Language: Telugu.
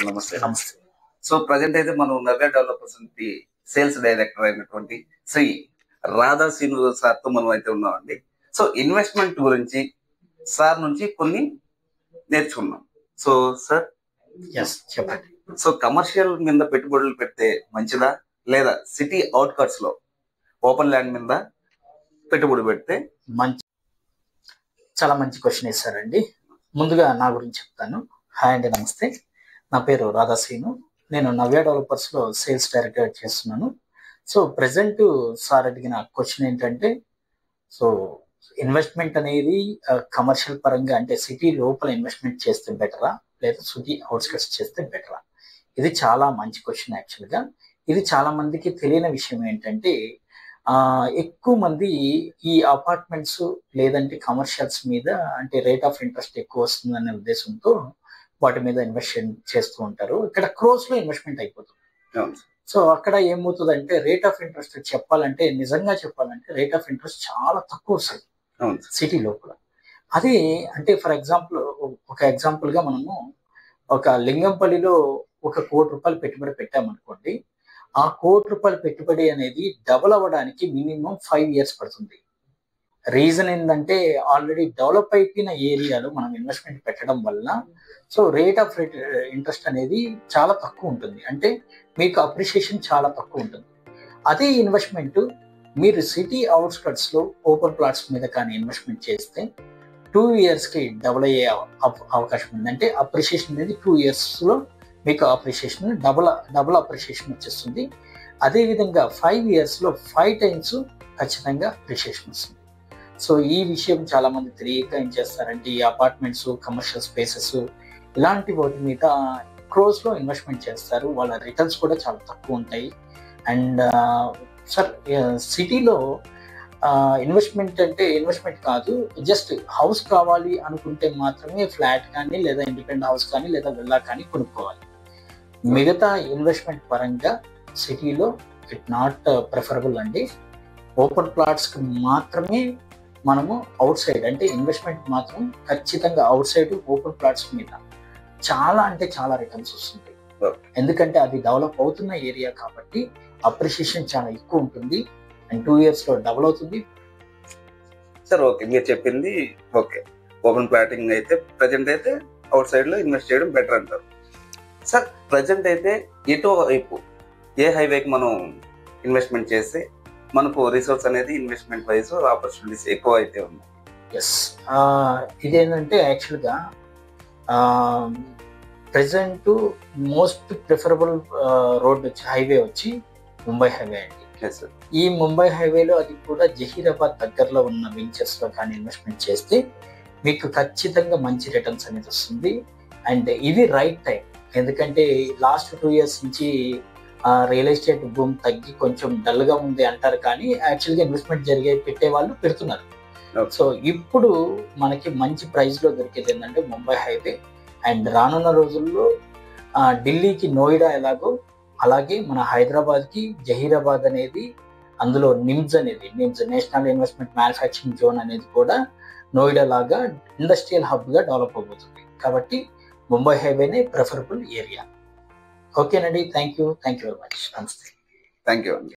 నమస్తే. నమస్తే. సో ప్రజెంట్ అయితే మనం నవ్య డెవలపర్స్ సేల్స్ డైరెక్టర్ అయినటువంటి శ్రీ రాధా శ్రీను సార్తో మనం అయితే ఉన్నామండి. సో ఇన్వెస్ట్మెంట్ గురించి సార్ నుంచి కొన్ని నేర్చుకున్నాం. సో సార్ చెప్పండి. సో కమర్షియల్ మీద పెట్టుబడులు పెడితే మంచిదా, లేదా సిటీ అవుట్కట్స్ లో ఓపెన్ ల్యాండ్ మీద పెట్టుబడి పెడితే చాలా మంచి క్వశ్చన్ ఇస్తారండి. ముందుగా నా గురించి చెప్తాను. హాయ్ అండి, నమస్తే. నా పేరు రాధాశ్రీను. నేను నవ్య డెవలపర్స్ లో సేల్స్ డైరెక్టర్ చేస్తున్నాను. సో ప్రెసెంట్ సార్ అడిగిన క్వశ్చన్ ఏంటంటే, సో ఇన్వెస్ట్మెంట్ అనేది కమర్షియల్ పరంగా అంటే సిటీ లోపల ఇన్వెస్ట్మెంట్ చేస్తే బెటరా లేదా సిటీ అవుట్స్కట్స్ చేస్తే బెటరా? ఇది చాలా మంచి క్వశ్చన్. యాక్చువల్గా ఇది చాలా మందికి తెలియని విషయం ఏంటంటే, ఎక్కువ మంది ఈ అపార్ట్మెంట్స్ లేదంటే కమర్షియల్స్ మీద అంటే రేట్ ఆఫ్ ఇంట్రెస్ట్ ఎక్కువ వస్తుందనే ఉద్దేశంతో వాటి మీద ఇన్వెస్ట్మెంట్ చేస్తూ ఉంటారు. ఇక్కడ క్రోస్ లో ఇన్వెస్ట్మెంట్ అయిపోతుంది. సో అక్కడ ఏమవుతుందంటే రేట్ ఆఫ్ ఇంట్రెస్ట్ నిజంగా చెప్పాలంటే రేట్ ఆఫ్ ఇంట్రెస్ట్ చాలా తక్కువ వస్తుంది సిటీ లోపల. అది అంటే ఫర్ ఎగ్జాంపుల్ ఒక ఎగ్జాంపుల్ గా మనము ఒక లింగంపల్లిలో ₹1 కోటి పెట్టుబడి పెట్టామనుకోండి. ఆ ₹1 కోటి పెట్టుబడి అనేది డబుల్ అవ్వడానికి మినిమం 5 years పడుతుంది. రీజన్ ఏంటంటే ఆల్రెడీ డెవలప్ అయిపోయిన ఏరియాలో మనం ఇన్వెస్ట్మెంట్ పెట్టడం వల్ల సో రేట్ ఆఫ్ ఇంట్రెస్ట్ అనేది చాలా తక్కువ ఉంటుంది. అంటే మీకు అప్రిషియేషన్ చాలా తక్కువ ఉంటుంది. అదే ఇన్వెస్ట్మెంట్ మీరు సిటీ అవుట్స్కట్స్ లో ఓపెన్ ప్లాట్స్ మీద కానీ ఇన్వెస్ట్మెంట్ చేస్తే 2 years కి డబుల్ అయ్యే అవకాశం ఉంది. అంటే అప్రిషియేషన్ అనేది 2 years లో మీకు అప్రిషియేషన్ డబుల్ అప్రిషియేషన్ వచ్చేస్తుంది. అదేవిధంగా 5 years లో 5 times ఖచ్చితంగా అప్రిషియేషన్ వస్తుంది. సో ఈ విషయం చాలా మంది తెలియక ఏం చేస్తారంటే ఈ అపార్ట్మెంట్స్, కమర్షియల్ స్పేసెస్ ఇలాంటి వాటి మీద క్రోస్ లో ఇన్వెస్ట్మెంట్ చేస్తారు. వాళ్ళ రిటర్న్స్ కూడా చాలా తక్కువ ఉంటాయి. అండ్ సార్ సిటీలో ఇన్వెస్ట్మెంట్ అంటే ఇన్వెస్ట్మెంట్ కాదు, జస్ట్ హౌస్ కావాలి అనుకుంటే మాత్రమే ఫ్లాట్ కానీ లేదా ఇండిపెండెంట్ హౌస్ కానీ లేదా విల్లా కానీ కొనుక్కోవాలి. మిగతా ఇన్వెస్ట్మెంట్ పరంగా సిటీలో ఇట్ నాట్ ప్రిఫరబుల్ అండి. ఓపెన్ ప్లాట్స్ కి మాత్రమే మనము అవుట్ సైడ్ అంటే ఇన్వెస్ట్మెంట్ మాత్రం ఖచ్చితంగా అవుట్ సైడ్ ఓపెన్ ప్లాట్స్ మీద చాలా అంటే చాలా రిటర్న్స్ వస్తుంది. ఎందుకంటే అది డెవలప్ అవుతున్న ఏరియా కాబట్టి అప్రిషియేషన్ చాలా ఎక్కువ ఉంటుంది. అండ్ 2 years లో డబుల్ అవుతుంది. సార్ ఓకే, మీరు చెప్పింది ఓకే. ఓపెన్ ప్లాటింగ్ అయితే ప్రజెంట్ అయితే అవుట్ సైడ్ లో ఇన్వెస్ట్ చేయడం బెటర్ అంటారు. సార్ ప్రజెంట్ అయితే ఎటో వైపు ఏ హైవేకి మనం ఇన్వెస్ట్మెంట్ చేస్తే మనకు రిసోర్స్ అనేది ఇన్వెస్ట్మెంట్ వైజ్ ఆపర్చునిటీస్ ఎక్కువ అయితే ఉన్నాయి. ఎస్, ఇదేంటంటే యాక్చువల్గా ప్రెసెంట్ మోస్ట్ ప్రిఫరబుల్ రోడ్ వచ్చి హైవే వచ్చి ముంబై హైవే అండి. ఈ ముంబై హైవేలో అది కూడా జహీరాబాద్ దగ్గరలో ఉన్న వెంచర్స్ లో కానీ ఇన్వెస్ట్మెంట్ చేస్తే మీకు ఖచ్చితంగా మంచి రిటర్న్స్ అనేది వస్తుంది. అండ్ ఇది రైట్ టైం. ఎందుకంటే లాస్ట్ 2 years నుంచి రియల్ ఎస్టేట్ భూమి తగ్గి కొంచెం డల్ గా ఉంది అంటారు, కానీ యాక్చువల్గా ఇన్వెస్ట్మెంట్ పెట్టే వాళ్ళు పెడుతున్నారు. సో ఇప్పుడు మనకి మంచి ప్రైస్ లో దొరికేది ఏంటంటే ముంబై హైవే. అండ్ రానున్న రోజుల్లో ఢిల్లీకి నోయిడా ఎలాగో అలాగే మన హైదరాబాద్ కి జహీరాబాద్ అనేది, అందులో NIMS national investment manufacturing zone అనేది కూడా నోయిడా లాగా ఇండస్ట్రియల్ హబ్ గా డెవలప్ అవబోతుంది. కాబట్టి ముంబై హైవేనే ప్రిఫరబుల్ ఏరియా. ఓకేనండి, థ్యాంక్ యూ వెరీ మచ్. నమస్తే. థ్యాంక్ యూ అండి.